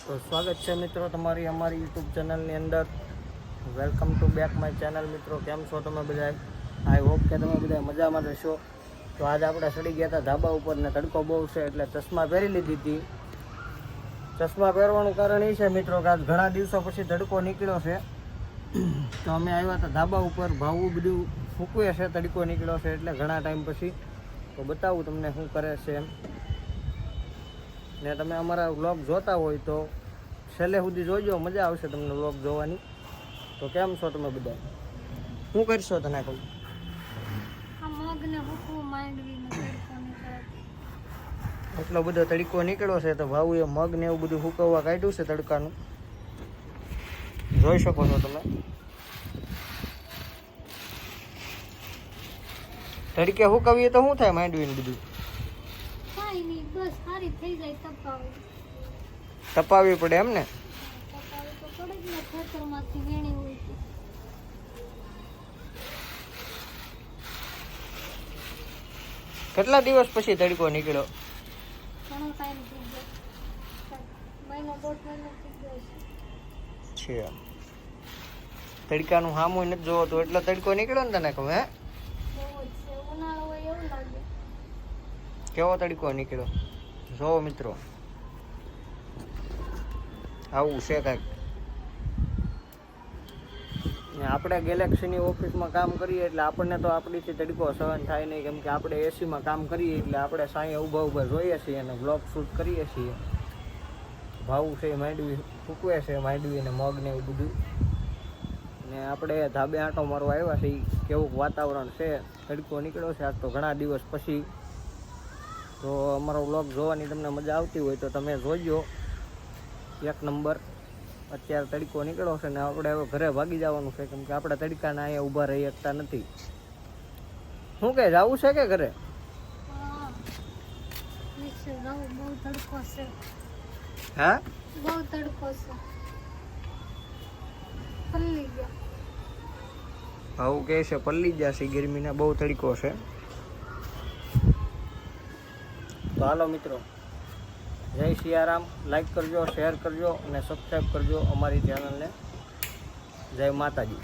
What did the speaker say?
તો સ્વાગત છે મિત્રો તમારી અમારી યુટ્યુબ ચેનલની અંદર. Welcome to back my channel. મિત્રો કેમ છો તમે બધા? આઈ હોપ કે તમે બધા મજામાં રહેશો. તો આજે આપણે ચડી ગયા હતા ધાબા ઉપર ને તડકો બહુ છે એટલે ચશ્મા પહેરી લીધી હતી. ચશ્મા પહેરવાનું કારણ એ છે મિત્રો કે આજ ઘણા દિવસો પછી તડકો નીકળ્યો છે. તો અમે આવ્યા હતા ધાબા ઉપર, ભાવું બધું ફૂકવે છે, તડકો નીકળ્યો છે એટલે ઘણા ટાઈમ પછી. તો બતાવું તમને શું કરે છે એમ. ને તમે અમારા વ્લોગ જોતા હોય તો છેલ્લે સુધી જોજો, મજા આવશે તમને વ્લોગ જોવાની. તો કેમ છો તમે બધા? શું કરશો તને કહું? એટલો બધો તડકો નીકળ્યો છે તો ભાવું એ મગ ને એવું બધું સુકવવા કાઢ્યું છે તડકાનું. જોઈ શકો છો તમે. તડકે સુકવીએ તો શું થાય માંડવીને બધું? તપાવવી પડે એમ ને? કેટલા દિવસ પછી તડકો નીકળ્યો? છે તડકાનું સામું નથી જોવો તો એટલો તડકો નીકળ્યો ને તને કહું. હે, કેવો તડકો નીકળ્યો જોવો મિત્રો. આવું છે કાંઈક. આપણે ગેલેક્સીની ઓફિસમાં કામ કરીએ એટલે આપણને તો આપણીથી તડકો સહન થાય નહીં, કેમ કે આપણે એસીમાં કામ કરીએ એટલે આપણે સાંયે ઊભા ઊભા જોઈએ છીએ અને બ્લોગ શૂટ કરીએ છીએ. ભાવું છે માંડવી ફૂકવે છે, માંડવી ને મગ ને એવું બધું. ને આપણે ધાબે આંટો મારવા આવ્યા છીએ. કેવું વાતાવરણ છે, તડકો નીકળ્યો છે આજ તો ઘણા દિવસ પછી. તો અમારો વ્લોગ જોવાની તમને મજા આવતી હોય તો તમે જોજો. એક નંબર. અત્યારે તડકો નીકળ્યો છે ને આપણે હવે ઘરે ભાગી જવાનું છે, કેમ કે આપણે તડકાના અહીંયા ઊભા રહી શકતા નથી. શું કે જવું છે કે ઘરે? હા, બહુ તડકો છે. ભાવું કહે છે પલ્લી જશે, ગરમીના બહુ તડકો છે. તો હાલો મિત્રો, જય સિયારામ. લાઈક કરજો, શેર કરજો અને સબસ્ક્રાઈબ કરજો અમારી ચેનલને. જય માતાજી.